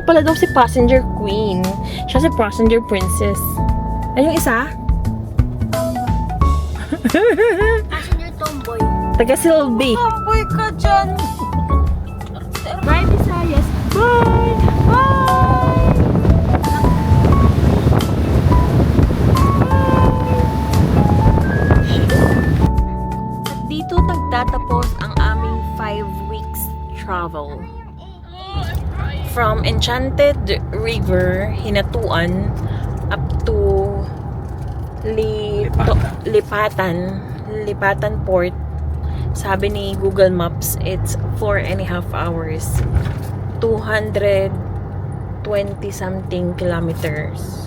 pala daw si Passenger Queen. Siya si Passenger Princess. Ay, yung isa? Passenger tomboy. Taga Silby. Tomboy ka dyan. Bye, Visayas. Bye! Bye! At dito nagtatapos ang aming 5 weeks travel. From Enchanted River, Hinatuan, up to Lipatan Port. Sabi ni Google Maps, it's 4.5 hours. 220 something kilometers.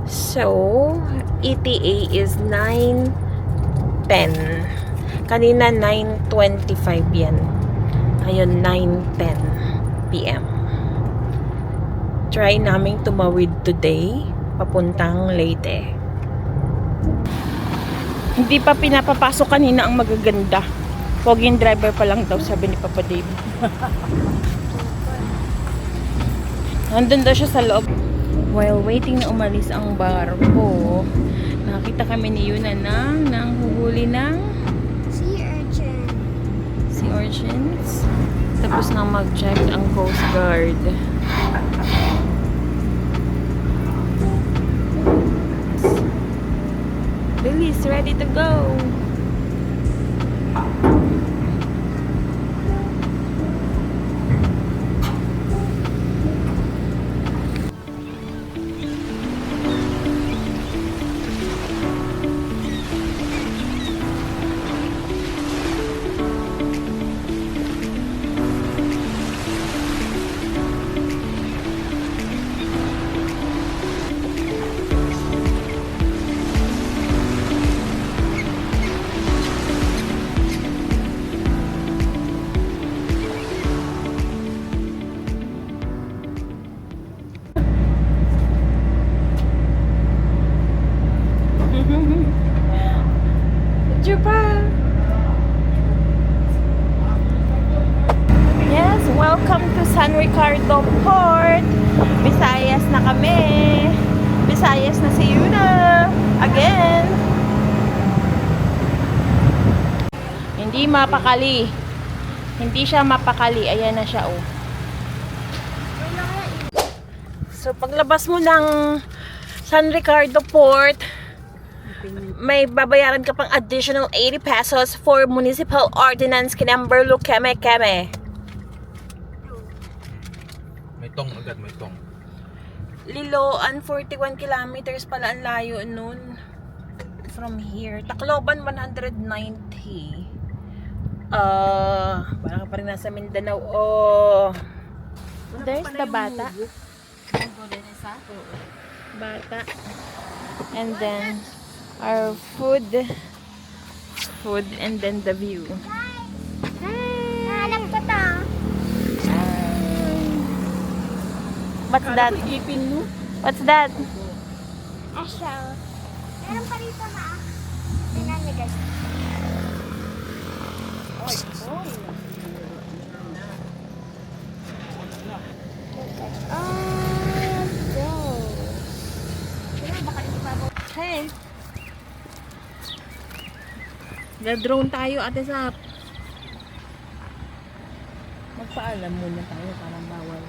So, ETA is 9:10. Kanina 9:25 yan. Ngayon 9:10 PM. Try naming tumawid today papuntang Leyte. Hindi pa pinapapasok kanina ang magaganda. Poging driver pa lang daw, sabi ni Papa Dave. Nandun daw siya sa loob. While waiting na umalis ang barko, nakita kami ni Yuna nang nanghuhuli ng sea urchins. Tapos nang mag-check ang Coast Guard. Lily's ready to go. Japan. Yes, welcome to San Ricardo Port. Visayas na kami. Visayas na si Yuna. Again. Hindi mapakali. Hindi siya mapakali. Ayan na siya, oh. So, paglabas mo ng San Ricardo Port, may babayaran ka pang additional 80 pesos for municipal ordinance kinamberlo keme. May tong agad, may tong. Liloan, 41 kilometers pala ang layo nun. From here. Tacloban, 190. Parang pa rin nasa Mindanao. Oh. There's the bata. Bata. And then our food and then the view. Alam ko to. What's that? What's that? Ashell. Meron pa rito na. Tingnan niyo guys. Hey. Ga-drone tayo, Ate Sap. Magpaalam muna tayo, parang bawal.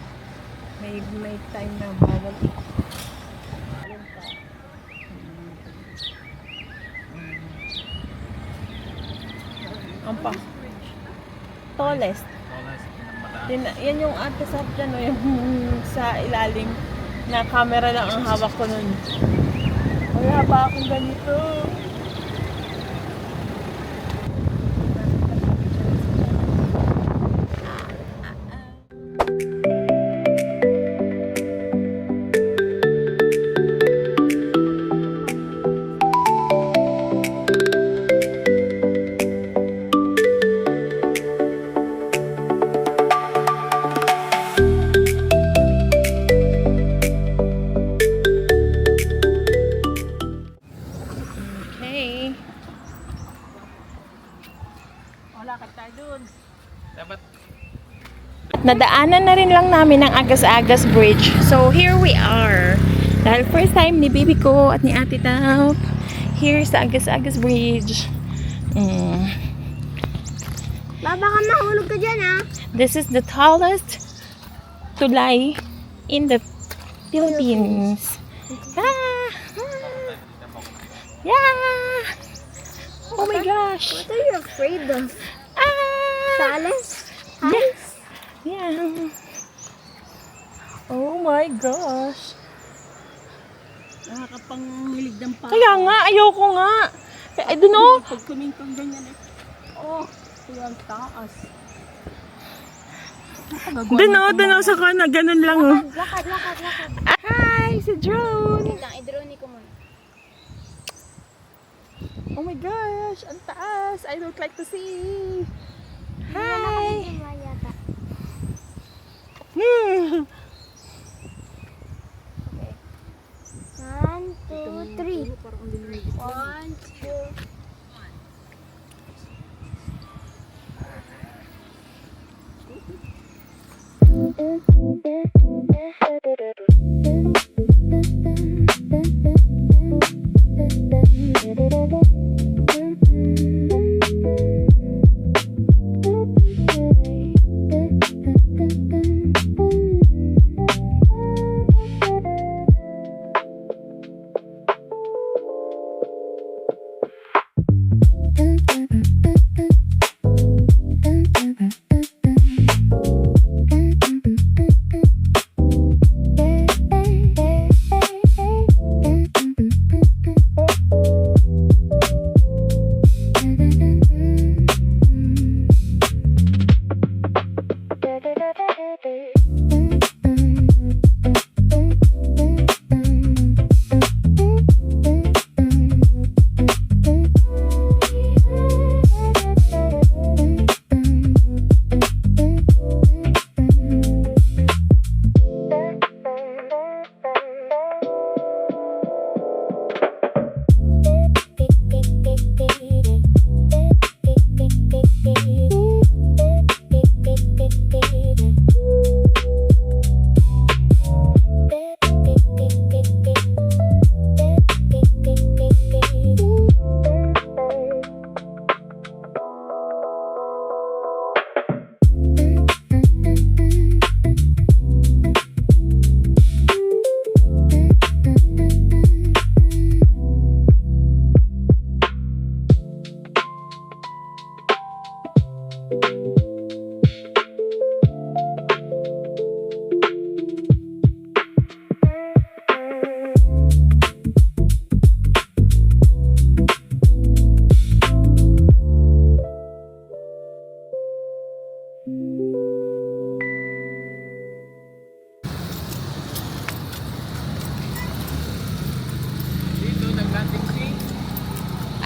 May time na bawal. Ang pa. Tallest. Yan yung Ate Sap dyan, yung sa ilalim na camera lang ang hawak ko nun. Wala ba akong ganito? Dapat At nadaanan na rin lang namin ang Agas-Agas Bridge. So, here we are. Dahil first time ni baby ko at ni Ate Tao, here sa Agas-Agas Bridge. Baba ka mahulog ka dyan ah. This is the tallest tulay in the Philippines. Ah! Yeah! Oh my gosh! What are you afraid of? Ah! Talas? Yes! Yeah! Oh my gosh! Nakakapanghilig ng pa. Kaya nga, ayoko nga! I don't know! Pag kumintong ganyan eh. Oh, kaya ang taas. Doon sa kana, ganun lang oh. Lakad, lakad, lakad. Hi! Si drone! Wait lang, i-drone ko muna. Oh my gosh! Ang taas! I would like to see! Hi! Yata. Hmm. Okay. 1, 2, 3. 1, 2.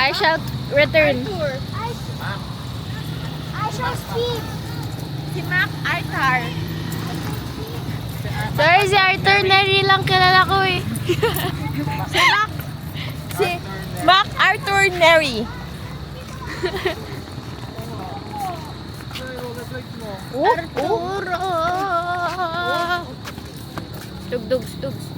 I shall return. I shall speak. Si Mac Arthur. Sorry, si Arthur Neri lang kilala ko eh. Si Mac Arthur Neri. Arturo. Tugdugs, tugs.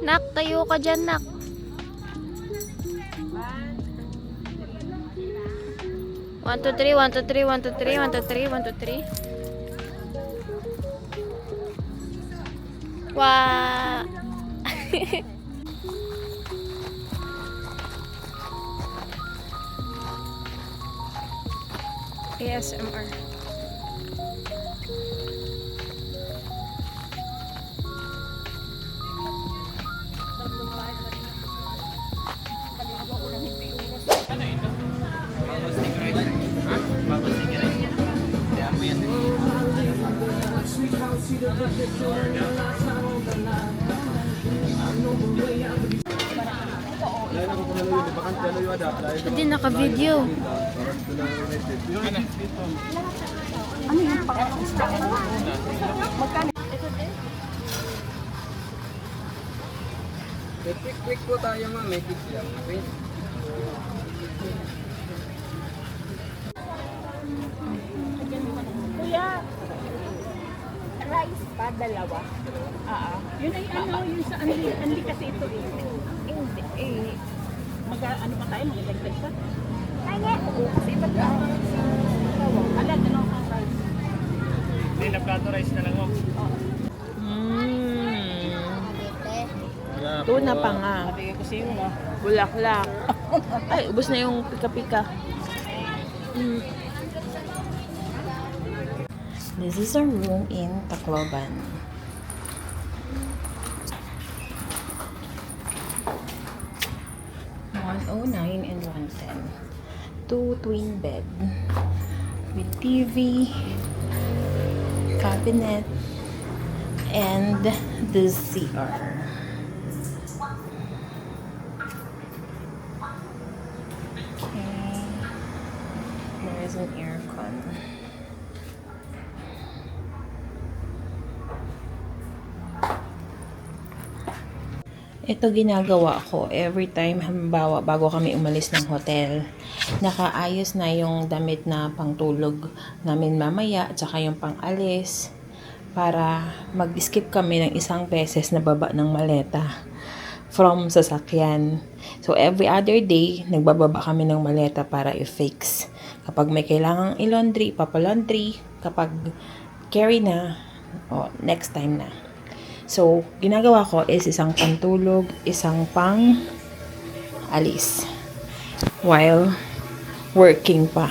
Nak, tayo ka dyan, nak. One, two, three, 1, 2, 3, 1, 2, 3, 1, 2, 3, 1, 2, 3. Wah. ASMR. Hindi naka-video. Ano yung pang-isda? Magkano? Ito din. May quick po tayo ma'am, may quick lang. Okay? Kuya, rice pa, dalawa. Yun ay ano, yun sa anli kasi ito eh. Hindi, ano pa tayo, magdagdag pa? Oo, kasi iba't lang. Alam, ano ang rice? Hindi, plato rice na lang mo. Tuna pa nga. Bulaklak. Ay, ubos na yung pika-pika. This is our room in Tacloban. $109 and $110. 2 twin bed with TV, cabinet, and the CR. Okay. There is an aircon. Ito ginagawa ko every time, halimbawa bago kami umalis ng hotel, nakaayos na yung damit na pangtulog namin mamaya at saka yung pangalis para mag-skip kami ng isang beses na baba ng maleta from sasakyan. So every other day, nagbababa kami ng maleta para i-fix. Kapag may kailangang i-laundry, ipapa-laundry. Kapag carry na, next time na. So, ginagawa ko is isang pantulog, isang pang alis while working pa.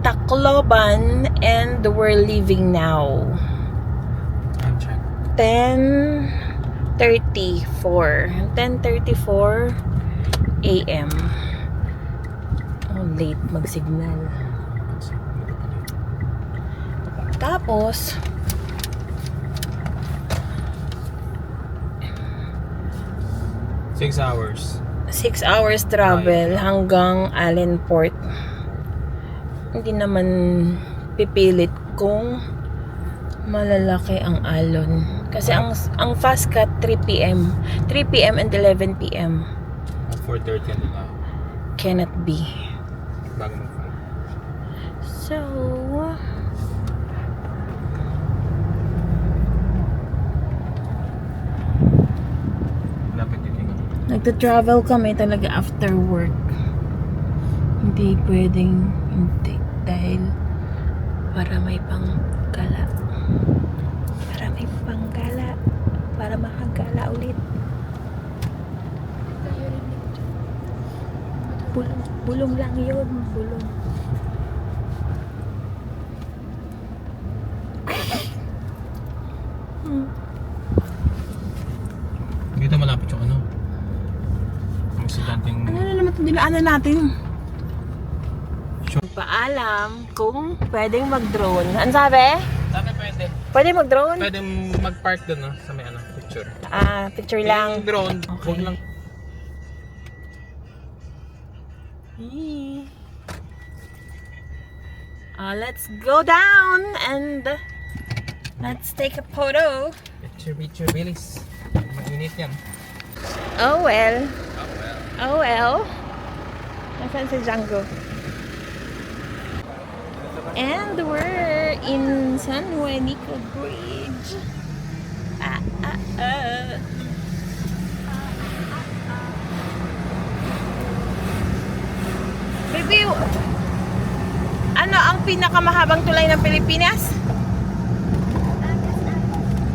Tacloban, and we're leaving now. 10:34 a.m. Late mag-signal. Tapos, Six hours. 6 hours travel hanggang Allenport. Hindi naman pipilit kung malalaki ang alon. Kasi ang fast cut 3 p.m. 3 p.m. and 11 p.m. 4:30 ano na. Cannot be. Bago mag-5. So, Lapit yun yung nagta-travel kami talaga after work. Hindi pwedeng hindi dahil para may panggala. Para may panggala. Para makagala ulit. Bulong lang yun. Bulong. Kita malapit yung ano. Ang estudyanteng Ano na naman itong dinaanan natin? Paalam kung pwedeng mag-drone. Ano sabi? Sabi pwede. Pwede mag-drone? Pwede mag-park doon no? Sa may ano, picture. Picture lang. Yung drone, Okay. huwag lang. Let's go down and let's take a photo. Picture, bilis. Mainit yan. Oh well. Oh well. Nasaan si Django? And we're in San Juanico Bridge. Review. Ano ang pinakamahabang tulay ng Pilipinas?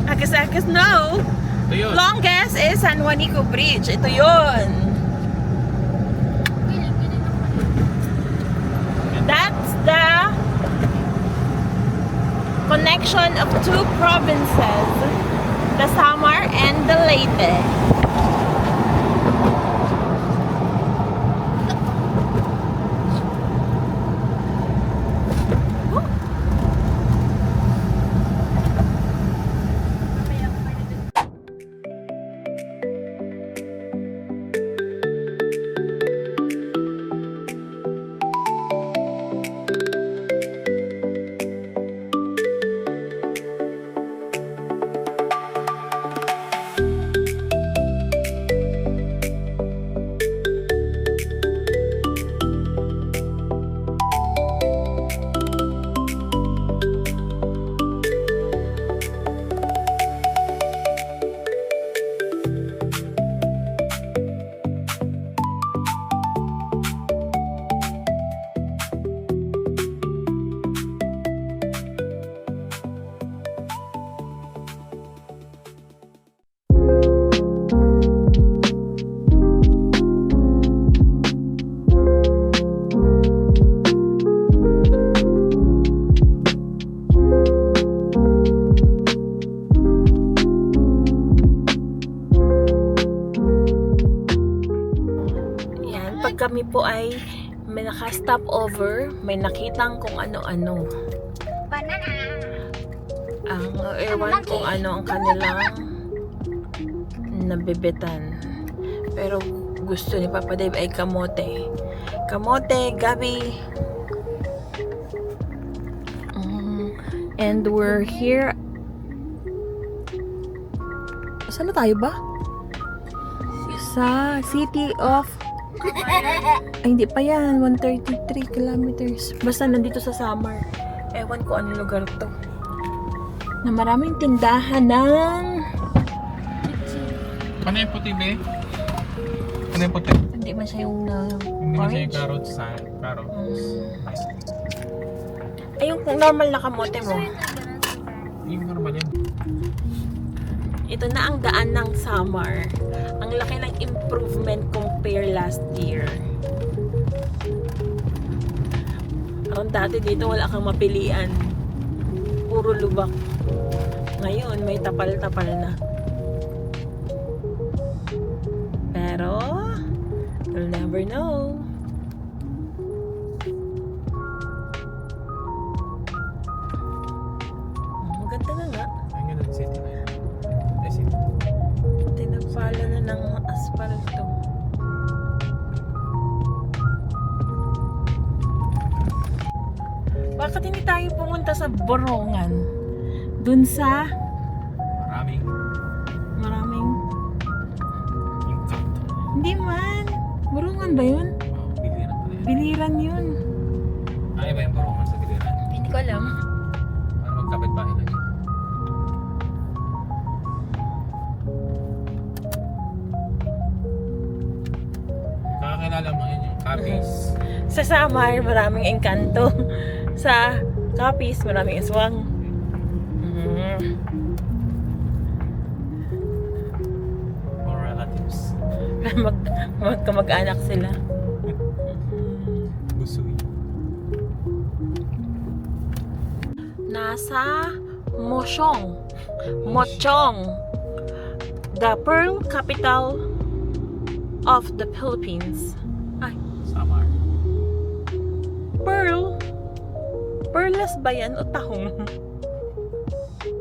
Agas-agas, no. Ito yun. Longest is San Juanico Bridge. Ito yun. That's the connection of two provinces, the Samar and the Leyte. kami po ay may naka-stop over, may nakitang kung ano-ano. Banana. Ang ewan kung ano ang kanilang nabibitan. Pero gusto ni Papa Dave ay kamote. Kamote, gabi. And we're here. Saan na tayo ba? Sa City of... Ay, hindi pa yan. 133 kilometers. Basta nandito sa Samar. Ewan ko anong lugar to. Na maraming tindahan ng... Ano yung puti, be? Ano yung puti? Hindi man siya yung Hindi na siya orange. yung carrots sa carrots. Ay, yung normal na kamote mo. Yung normal yan. Ito na ang daan ng Samar. Ang laki ng improvement compare last year. Ang dati dito wala kang mapilian. Puro lubak. Ngayon may tapal-tapal na. Pero, you'll never know. Maganda na nga. Ay, ganun, city na yun. Eh, city. Tinapala na ng asfalto. Bakit hindi tayo pumunta sa Borongan? Dun sa maraming... Encanto. Hindi man. Borongan ba yun? Oh, biliran pala yan. Biliran yun. Ay, ba yung barongan sa biliran? Hindi ko alam. Para magkapit bahay lang yun. Kakakilala mo yun yung Capiz. Sa Samar, maraming engkanto. Sa Capiz, maraming aswang. More relatives. Magkamag-anak sila. Busui. Nasa Mochong. Mochong. The pearl capital of the Philippines. Ay, Samar. pearl? Perlas ba yan o tahong?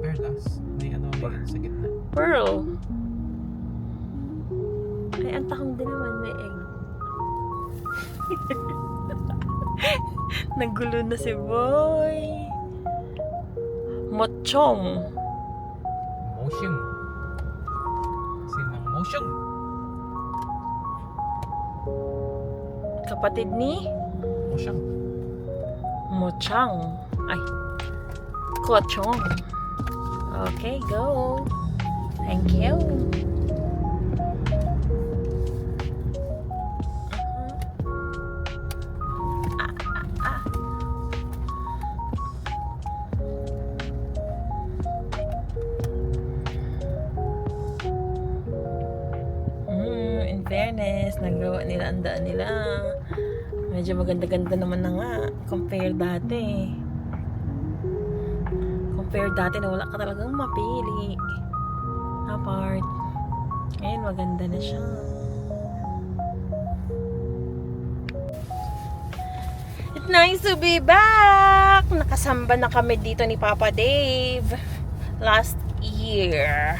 Perlas. May ano may sa gitna. Pearl. Ay, ang tahong din naman may egg. Nagulo na si Boy. Mochong. Motion. Si Mang Motion. Kapatid ni Motion. Mochang. Ay. Kochong. Okay, go. Thank you. In fairness, nagawa nila ang daan nila. Medyo maganda-ganda naman na nga. Compare dati. Compare dati na wala ka talagang mapili. Apart. Ngayon maganda na siya. It's nice to be back! Nakasamba na kami dito ni Papa Dave. Last year.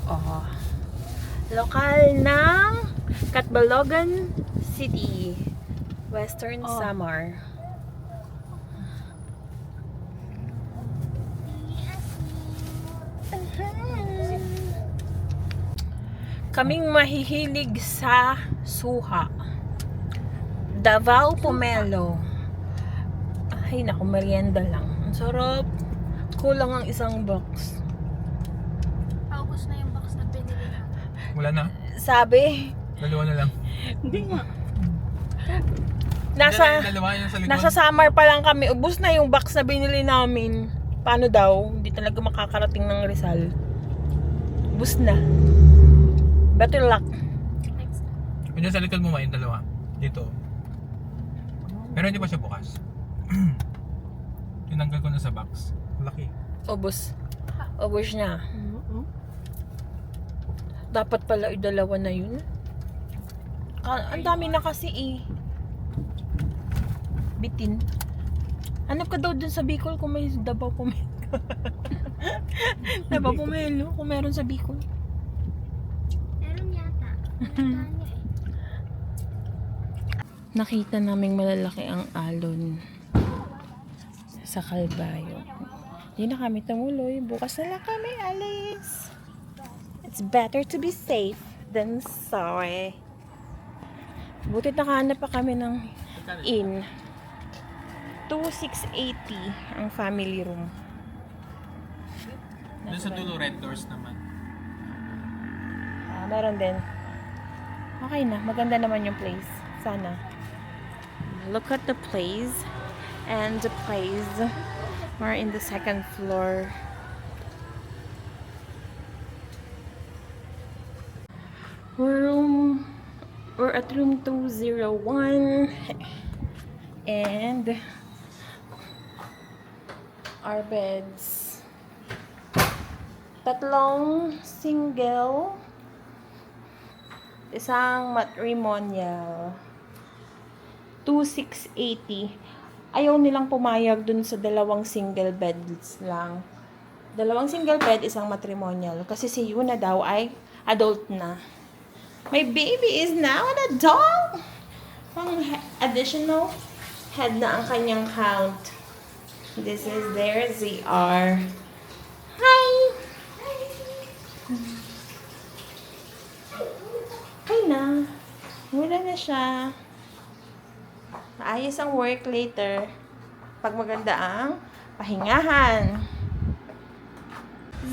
Oh. Lokal ng Catbalogan City. Western Samar. Kaming mahihilig sa suha. Davao Pomelo. Ay, naku, merienda lang. Ang sarap. Kulang ang isang box. Paubos na yung box na pinili na. Wala na. Sabi, Dalawa na lang. hindi nga. Nasa Dalawa yung sa likod. Nasa Samar pa lang kami. Ubus na yung box na binili namin. Paano daw? Hindi talaga makakarating ng Rizal. Ubus na. Better luck. Next. Kung sa likod mo yung dalawa. Dito. Pero hindi pa siya bukas. Tinanggal ko na sa box. Laki. Ubus. Ubus niya. Dapat pala dalawa na yun. Ang dami na kasi eh. Bitin. Hanap ka daw dun sa Bicol kung may Davao Pomelo. Davao Pomelo kung meron sa Bicol. Meron yata. Meron eh. Nakita naming malalaki ang alon sa Calbayo. Hindi na kami tumuloy. Bukas na lang kami alis. It's better to be safe than sorry. Butit nakahanap pa kami ng inn. 2,680 ang family room. Doon sa dulo, red doors naman. Meron din. Okay na. Maganda naman yung place. Sana. Look at the place. And the place. We're in the second floor. We're at room 201. And our beds. Tatlong single. Isang matrimonial. 2,680. Ayaw nilang pumayag dun sa dalawang single beds lang. Dalawang single bed, isang matrimonial. Kasi si Yuna daw ay adult na. My baby is now an adult! Pang additional head na ang kanyang count. This is their ZR. Hi! Hi na. Wala na siya. Maayos ang work later. Pag maganda ang pahingahan.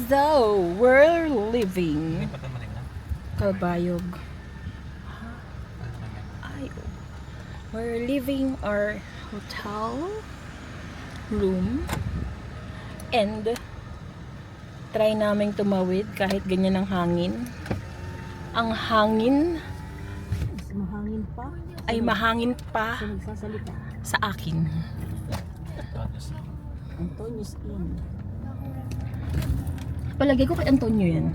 So, we're living. Hindi pa tayo malignan. Calbayog. Ay, we're leaving our hotel room and try naming tumawid kahit ganyan ang hangin. Ang hangin Mahangin pa. ay mahangin pa Sa nagsasalita. sa akin. Antonio's Inn. Palagay ko kay Antonio yan.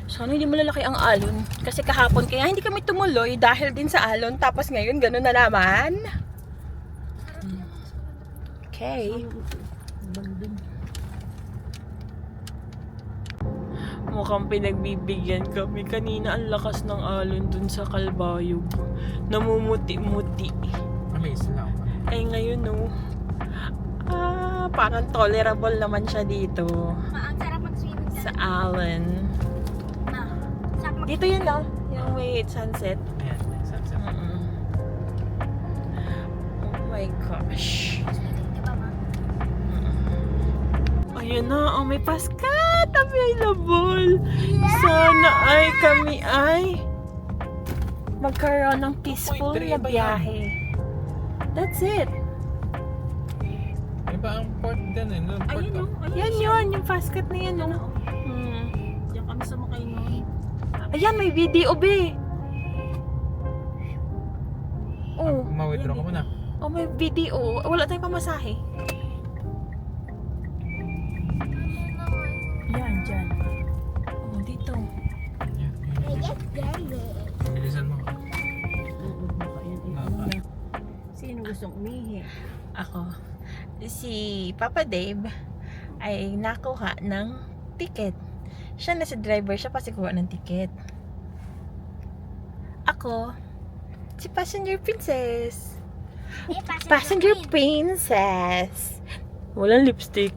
Sana hindi malalaki ang alon. Kasi kahapon kaya hindi kami tumuloy dahil din sa alon. Tapos ngayon ganun na naman. Okay. Banding. Mukhang pinagbibigyan kami. Kanina ang lakas ng alon dun sa Calbayog. Namumuti-muti. May isla. Ay ngayon no. Parang tolerable naman siya dito. Ang sarap mag-swimming Sa alon. Sarap Dito yun no. Yung may sunset. Ayan, sunset. Oh my gosh. Diba ma? Ayun na, may paskat available. Sana ay kami ay magkaroon ng peaceful Uy, na ba yan? biyahe. That's it. Iba ang port din eh. No? Port Ayun o. Yan yun, yung paskat na yan. No? Diyan kami sa Makainon. Ayan, may video, be. Oh, Ma-withdraw ka muna. oh, may video. Wala tayong pamasahe. Yan, dyan. Oh, dito. Ayan, I get very bilisan mo. Uod mo ka yan. Naka. Sino gustong umihi? Ako. Si Papa Dave ay nakuha ng ticket. Siya na si driver, siya pa si kuha ng ticket. Ako, si Passenger Princess. Passenger Princess. Walang lipstick.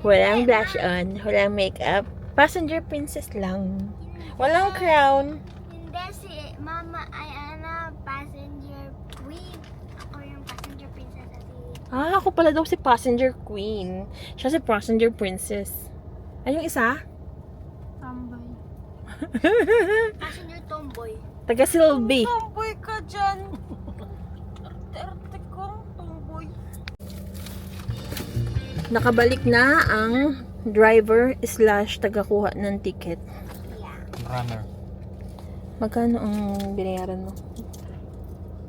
Walang blush on. Walang makeup. Passenger Princess lang. Walang crown. Hindi si Mama ay passenger queen. Ako yung passenger princess at si... Ako pala daw si Passenger Queen. Siya si Passenger Princess. Ay, yung isa? Tomboy. Passenger tomboy. Taga Silby. Tomboy ka dyan. Arte ko, tomboy. Nakabalik na ang driver slash tagakuha ng ticket. Runner. Magkano ang binayaran mo?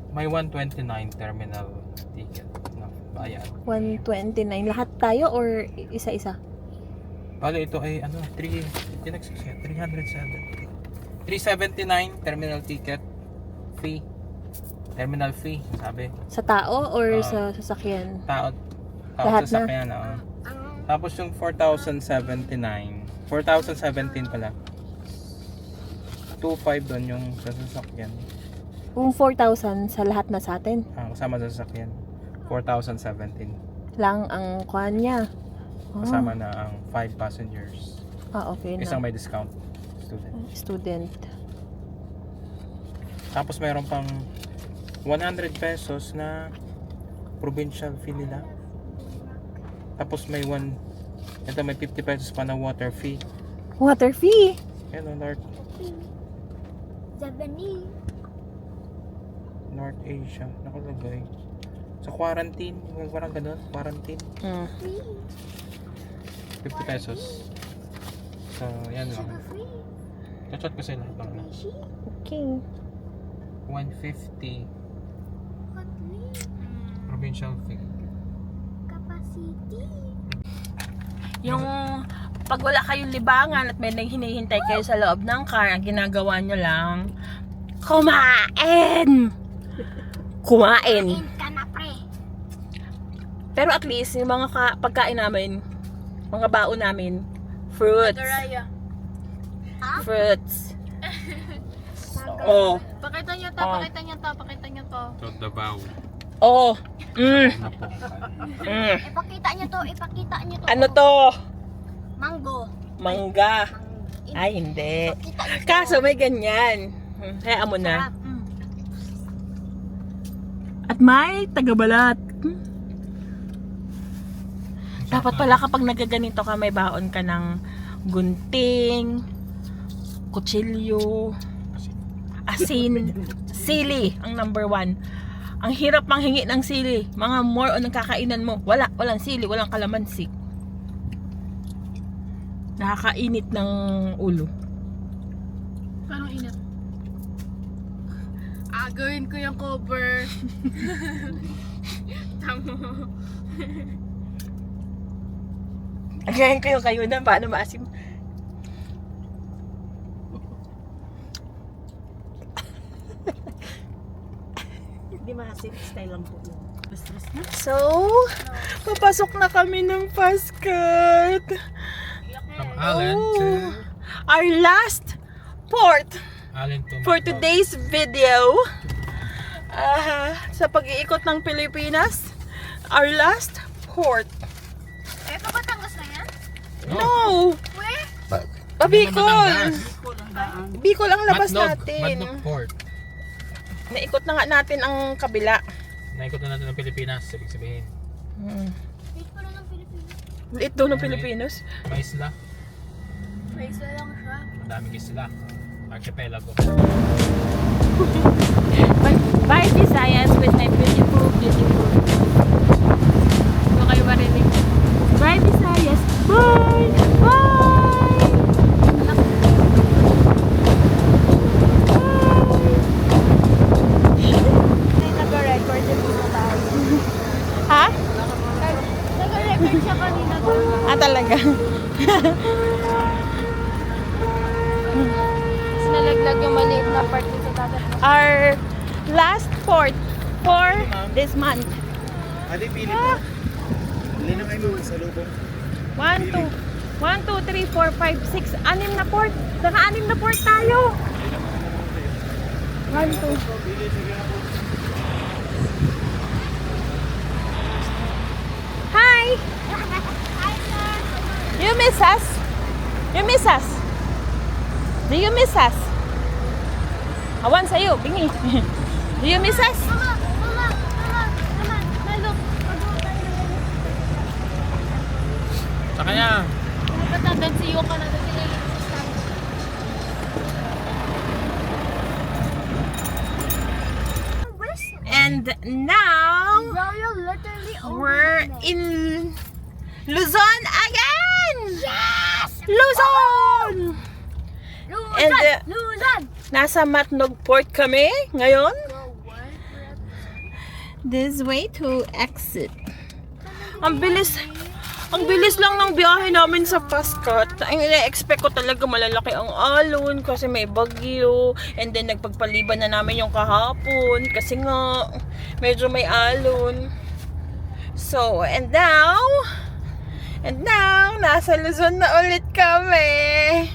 May 129 terminal ticket na bayad. 129. Lahat tayo or isa-isa? Bale, ito ay ano, 370. 379 terminal ticket fee. Terminal fee, sabi. Sa tao or Ah. sa sasakyan? Tao Lahat sa na? sakyan, Tapos yung 4,017 pala. 2,500 doon yung sa sasakyan. Kung 4,000 sa lahat na sa atin Kasama sa sasakyan. 4,017. lang ang kuhan niya. Kasama na ang 5 passengers. Okay Isang na. may discount student. Student. Tapos mayroon pang 100 pesos na provincial fee nila. Tapos may 50 pesos pa na water fee. Water fee. Yan, Japanese. North Asia. Nakalagay. Sa quarantine. Yung parang ganun. Quarantine. 50 pesos. So, yan lang. Free. Chat ko sila. Okay. 150 What mean? provincial fee. Capacity. Yung pag wala kayong libangan at may hinihintay kayo sa loob ng car, ang ginagawa nyo lang, kumain! Kumain! Kain ka na, pre. Pero at least, yung mga pagkain namin, mga baon namin, fruits. Fruits. Oh. Pakita niyo to, Oh. pakita niyo to, pakita niyo to. So, Davao. Oh. Ipakita niyo to, ipakita niyo to. Ano to? Mango. Mangga. Ay, hindi. Ipakita niyo to. Kaso may ganyan. Hayaan mo na. Sarap. At may tagabalat. Dapat pala kapag nagaganito ka, may baon ka ng gunting, kutsilyo, asin, sili, ang number 1. Ang hirap manghingi ng sili. Mga more on ang kakainan mo. Walang sili, walang kalamansi. Nakakainit ng ulo. Paano init? Gawin ko yung cover. Tamo. Agayin ko yung kayo na, paano maasim? Hindi maasin, style lang po yun. Stress na. So, papasok na kami ng Pascat. From Allen to... Our last port Allen to for Macau. today's video. Sa pag-iikot ng Pilipinas, our last port. Eh, Batangas na yan? No! Where? Bicol! Bicol ang labas Matnog natin. Port. Naikot na nga natin ang kabila. Naikot na natin ng Pilipinas, ibig sabihin. Wait pala ng Pilipinas. Liit daw ng Pilipinas. May isla. May isa lang siya. Madaming isla. Archipelago. Bye Visayas with my beautiful. Ano kayo marinig? Bye Visayas! Bye! Bye! Ay, nag-record yung mga tao. Ha? Nag-record siya kanina doon. Talaga? Tapos nalaglag yung maliit na part dito sa dagat. Our last port for this month. Adi, pili po. Hindi na kayo magsalubong. 1, 2, 3, 4, 5, 6, 6 na port. Naka-6 na port tayo. 1, 2. Hi! Hi, sir. You miss us? You miss us? Do you miss us? Awan sa'yo, bingi. Do you miss us? Mama, Milo, pag-uwi tayo ng ganito. Sa kanya. Nagkatagan si Yuka na doon sila yung stand. And now, Royal literally we're in Luzon again! Yes! Luzon! Luzon! And, Luzon! Nasa Matnog Port kami ngayon. Go, what? This way to exit. Ang bilis. Ang bilis lang ng biyahe namin sa Pascat. Ang ina-expect ko talaga malalaki ang alon kasi may bagyo. And then nagpagpaliban na namin yung kahapon kasi nga medyo may alon. So, and now, nasa Luzon na ulit kami.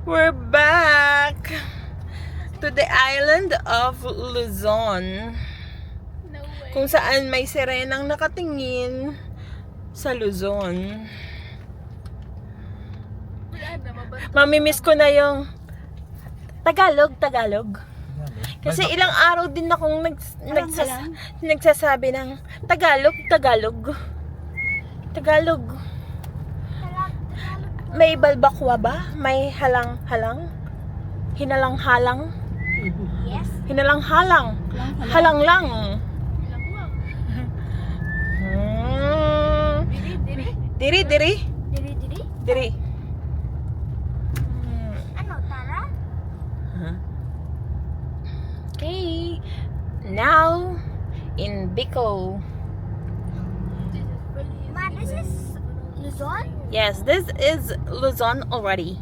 We're back to the island of Luzon. Kung saan may sirenang nakatingin sa Luzon. Mamimiss ko na yung Tagalog. Kasi ilang araw din akong nagsasabi ng Tagalog. May balbakwa ba? May halang-halang? Hinalang-halang? Yes. Hinalang-halang. Halang lang. Diri. Diri. Ano, Tara? Okay. Now, in Bicol. Ma, this is Luzon? Yes, this is Luzon already.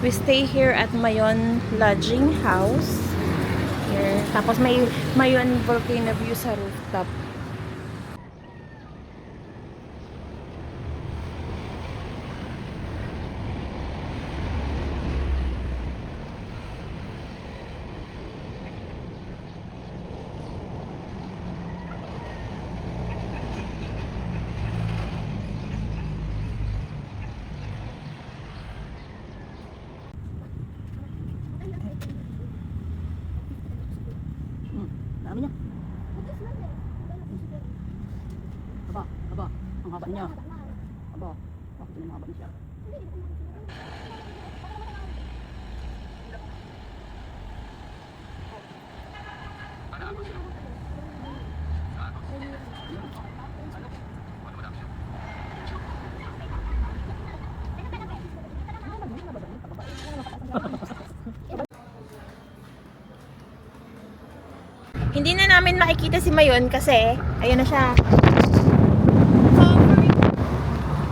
We stay here at Mayon Lodging House. Here. Tapos may Mayon volcano view sa rooftop. Dami niya. Aba. Ang haba niya. Aba. Bakit yung haba niya siya? Hindi na namin makikita si Mayon kasi ayun na siya.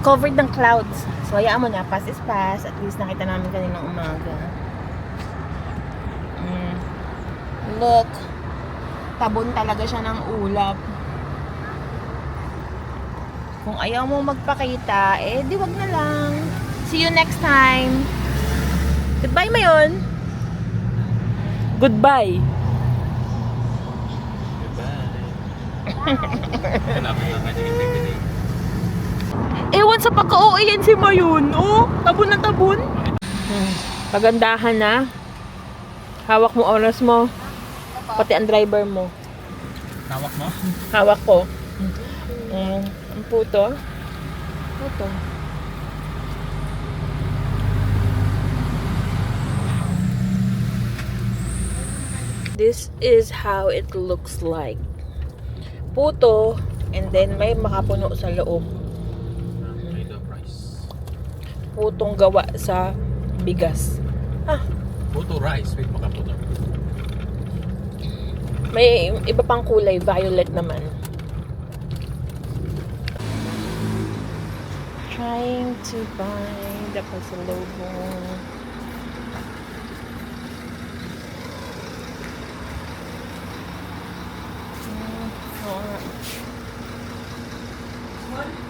Covered ng clouds. So hayaan mo na, pass is pass. At least nakita namin kaninang umaga. Look. Tabon talaga siya ng ulap. Kung ayaw mo magpakita, eh di wag na lang. See you next time. Goodbye, Mayon. Goodbye. Ewan sa pagka-OA yan si Mayon. Oh, tabon na tabon. Pagandahan na. Hawak mo oras mo. Pati ang driver mo. Hawak mo? Hawak ko. Ang puto. Puto. This is how it looks like. Puto, and then may makapuno sa loob. Putong gawa sa bigas. Puto rice with makapuno. May iba pang kulay, violet naman. Trying to find the pasalubong.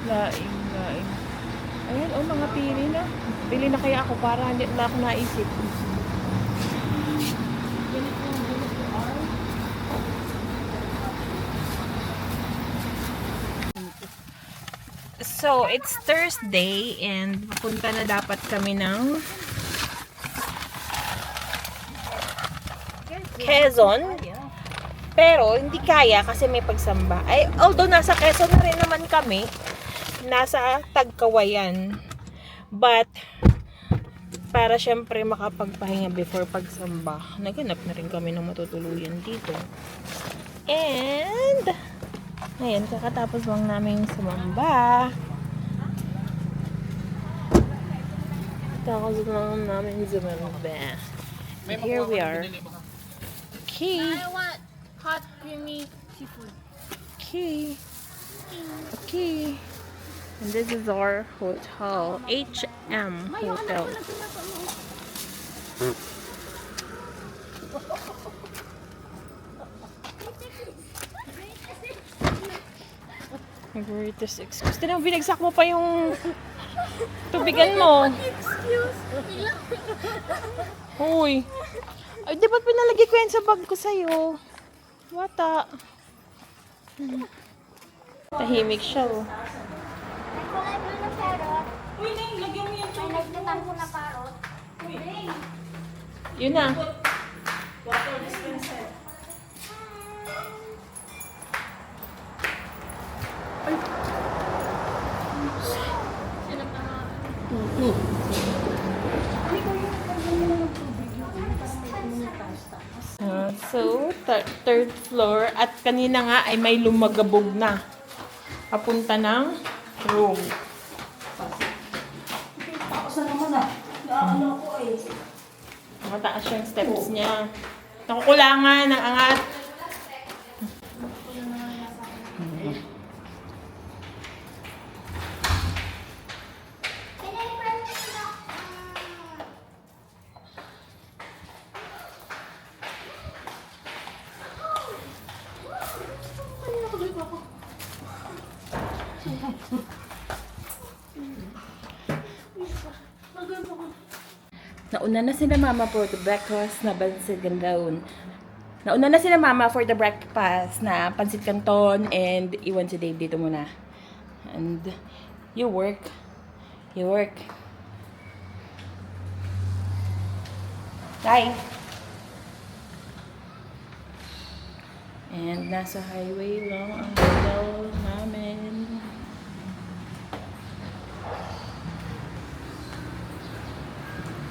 Laing. Ayan, mga pili na. Pili na kaya ako para hindi na ako naisip. So, it's Thursday and papunta na dapat kami ng Quezon. Pero, hindi kaya kasi may pagsamba. Ay, although nasa Quezon na rin naman kami, nasa Tagkawayan. But, para syempre makapagpahinga before pagsamba, naganap na rin kami ng matutuluyan dito. And, ngayon, kakatapos lang namin sumamba. Tapos lang namin sumamba. And here we are. Okay. I want hot creamy seafood. Okay. Okay. And this is our hotel. HM Hotel. Greatest excuse. Tinang binagsak mo pa yung tubigan mo. Excuse. Uy. Ay, di ba't pinalagay ko yan sa bag ko sa'yo? Bata. Tahimik siya, oh. Kulay blue na parrot. Uy, Neng, lagyan mo yan May nagtatampo na parrot. Yun na. So, third floor. At kanina nga ay may lumagabog na. Papunta ng room. Tapos na naman ah. Naano ko eh. Mataas yung steps niya. Nakukulangan ng angat. Can I press na? Nauna na sila mama for the breakfast na pansit canton. Nauna na sila mama for the breakfast na pansit canton and iwan si Dave dito muna. And you work. You work. Bye. And nasa highway lang ang hotel namin.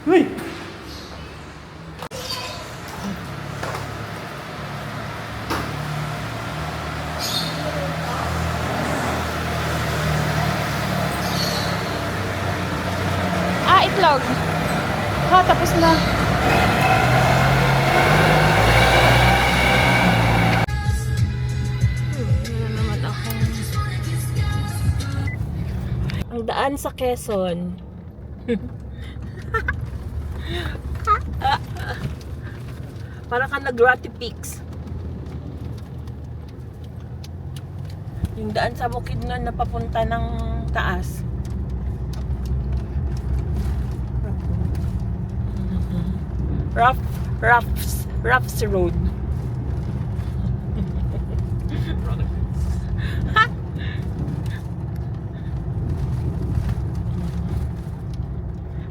Uy! Itlog. Ha, tapos na. Naman ako. Ang daan sa Quezon. Para ka nag-Rocky Peaks. Yung daan sa bukid na napapunta ng taas. Roughs Road.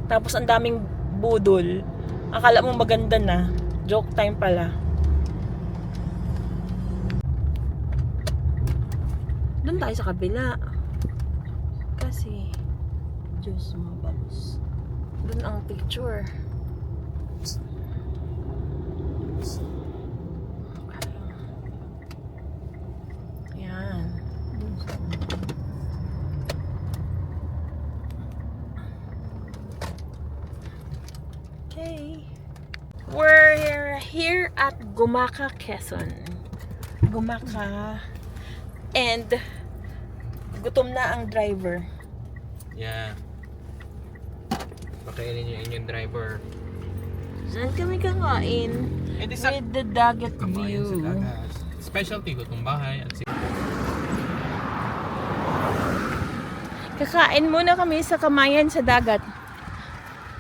Tapos ang daming budol. Akala mo maganda na. Joke time pala. Doon tayo sa kabila. Kasi Diyos mabalos. Doon ang picture. Yan. Okay. We're here at Gumaka, Quezon. Gumaka. And gutom na ang driver. Yeah. Pakainin yung inyong driver. Saan kami kakain? With the dagat view. Specialty ko itong bahay. At Kakain muna kami sa Kamayan sa dagat.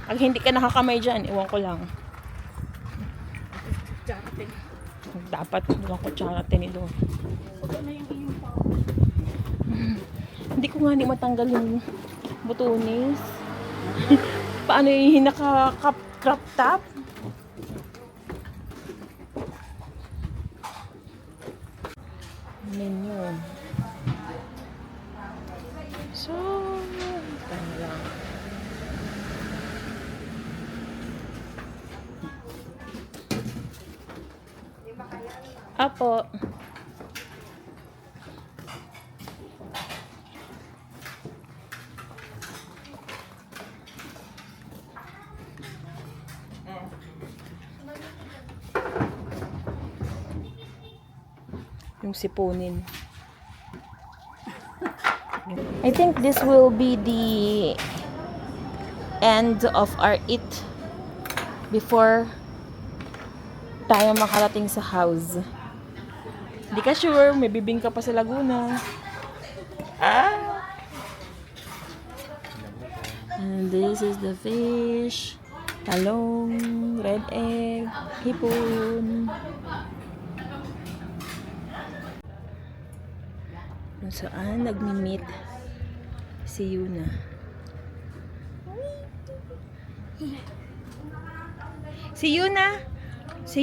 Pag hindi ka nakakamay dyan, iwan ko lang. Dapat iwan ko tsarate nito. Hindi ko nga matanggal yung butunis. Paano yung naka-crop top? Menu. So, tayo lang. Apo. Yung sipunin. I think this will be the end of our eat before tayo makarating sa house. Hindi ka sure, may bibing ka pa sa Laguna. And this is the fish, talong, red egg, hipon. Kung saan nagmi-meet si Yuna. Si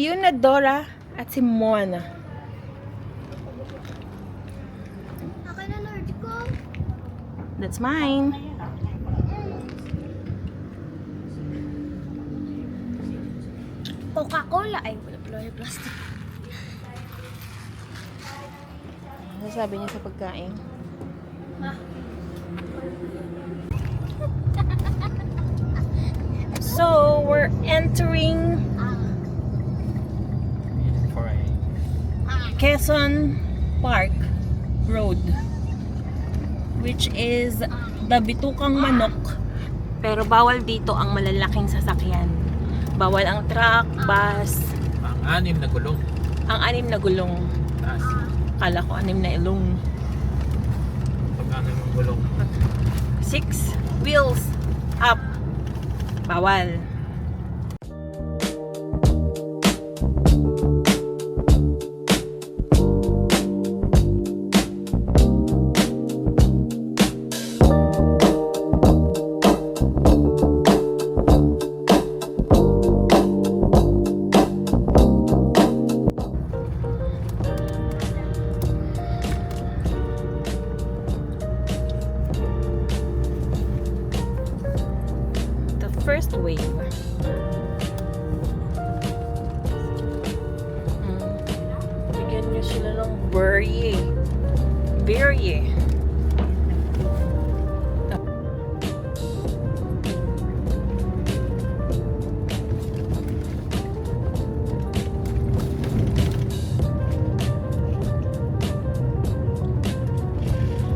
Yuna, Dora, at si Moana. Akin na Lord ko. That's mine. Coca-Cola. Ay, wala pala yung plastic. Ano sabi niya sa pagkain? So, we're entering For a Quezon Park Road, which is the Bitukang Manok. Pero bawal dito ang malalaking sasakyan. Bawal ang truck, bus, ang anim na gulong. ang 6 na gulong. Taas. Kala ko 6 na ilong. Pag anim ang gulong. 6 wheels up. Bawal. The first wave. Bigyan nyo sila ng berry. Berry.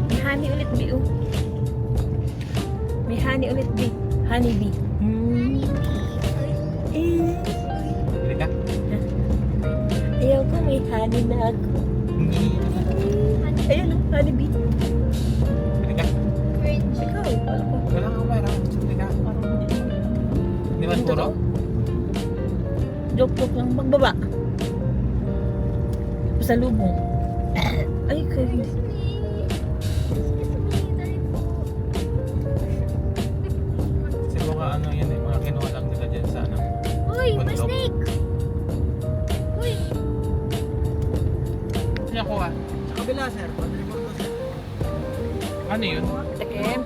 May honey ulit, Bi. Oh. May honey ulit, Bi. Honey bee. Bili ka? Ayaw ko, may honey na ako. Ayun, honey bee. Bili ka? Ikaw, wala ko. Wala nga ba? Bili ka? Di ba puro? Joke lang, magbaba. Sa lubong. Ay, kayo. Kasi mga ano yan eh, mga kinuha lang nila dyan sa ano. Uy, may Bundok. snake. Uy, Hindi ako ah. Sa kabila, sir. Patribot ko, sir. Ano yun? Takim.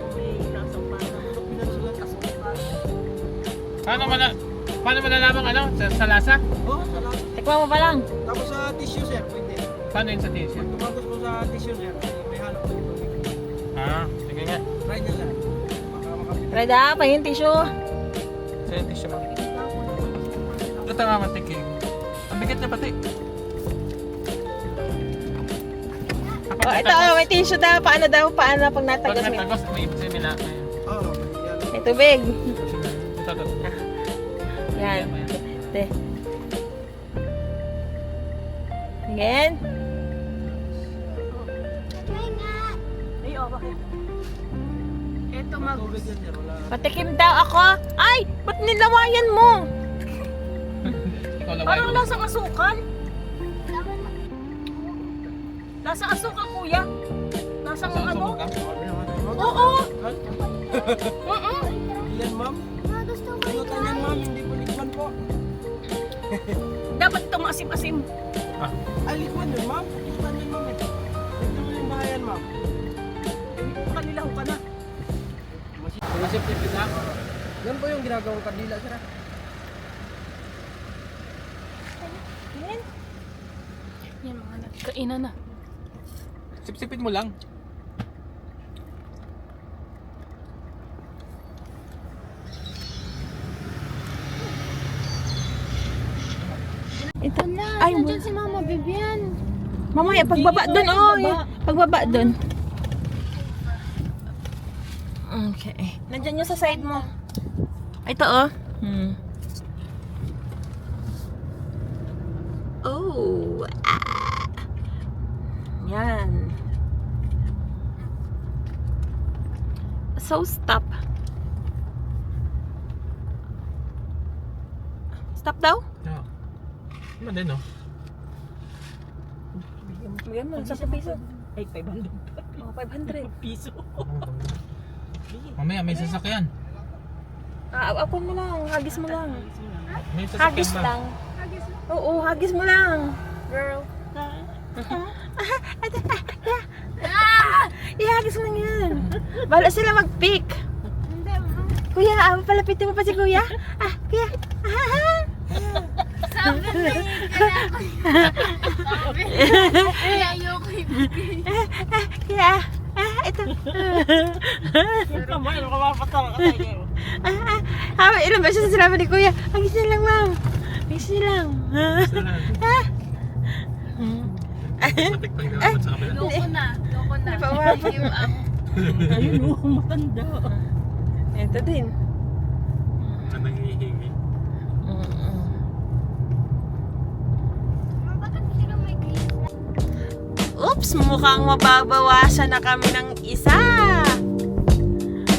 Paano malalaman ano? Sa lasa? Oo, salamat. Tikman mo pa lang. Tapos sa tissue, sir. Pwede. Paano yun sa tissue? Pag tumagos mo sa tissue, sir, may halong tubig. Ah, sige nga. Try nyo, sir. Baka makapit. Reda, pahing tissue. Sa tissue mo. Ito nga matikim. Ang bigat niya pati. Ako, Oh, ito, may tissue daw. Paano pag Pag natagos mo? natagos, may ibig sabihin na. Oo, yan. May tubig. Ito. Yan. Ito. Again. try nga. Ay, oh, bakit? Ito Tubig yan, sir. Wala. Patikim daw ako. Ay, ba't nilawayan mo? Ikaw laway. Parang lasang asukal. Lasang asukal, kuya. Lasang Saan ano? sumog ka? Oo. Yan, ma'am. Gusto ko Pinutan yan, ma'am. Hindi po likman po. Dapat ito maasim-asim. Ay, likman yun, ma'am. Pinutan yan, ma'am. Ito mo yung bahayan, ma'am. Kanilaw ka na. Masipit na. Yan po yung ginagawang kandila, sir. Yan. Yan mga nagkainan na. Sip-sipin mo lang. Ito na. Ay, Nandiyan si Mama Vivian. mamaya, pagbaba doon. Oh, pagbaba doon. Okay. Nandyan yung sa side mo. Ito oh. Oh. Ah. Yan. So stop. Stop daw? Oo. Ano din, no? Bigyan mo, 10 piso. Ay, 500 Oh, 500. piso. Mamaya may sasakyan. Ako mo lang, hagis mo lang. May sasakyan Hagis ba? lang. Oo, hagis mo lang. Girl. Ihagis mo lang yan. Bahala sila mag-pick. Hindi, ma. Kuya, palapitin mo pa si kuya. Kuya. Sabi na yun. Kaya ayoko ibigay. Kuya. Ito. Kamay, makapapatawa ka tayo. Ilang beses na sinabi ni kuya. Hagis na lang, ma'am. Hagis na lang. Matik pa yung dapat sa kapila. Loko na. Hindi pa umabot. Ayun, matanda. Ito din. Ang nangihingi. Ma, bakit sila may green light? Oops, mukhang mababawasan na kami ng isa.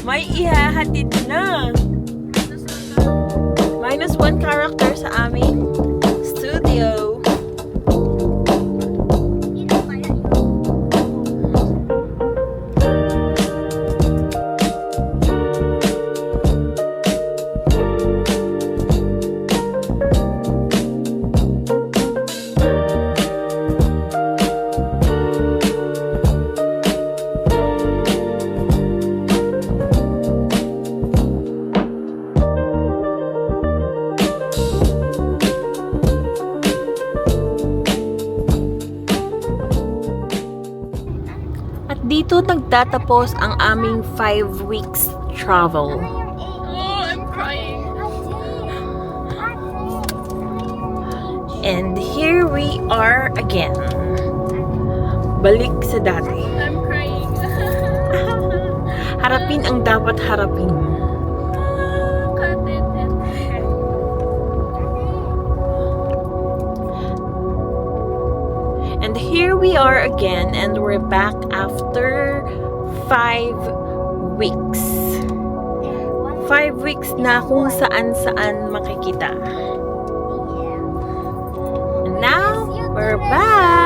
May ihahatid na. -1 character sa aming studio. Sino kaya yun? At dito nagtatapos ang aming 5 weeks travel. Oh, I'm crying. And here we are again. Balik sa dati. I'm crying. Harapin ang dapat harapin. And here we are again, and we're back after 5 weeks. 5 weeks na kung saan-saan makikita. And now, we're back!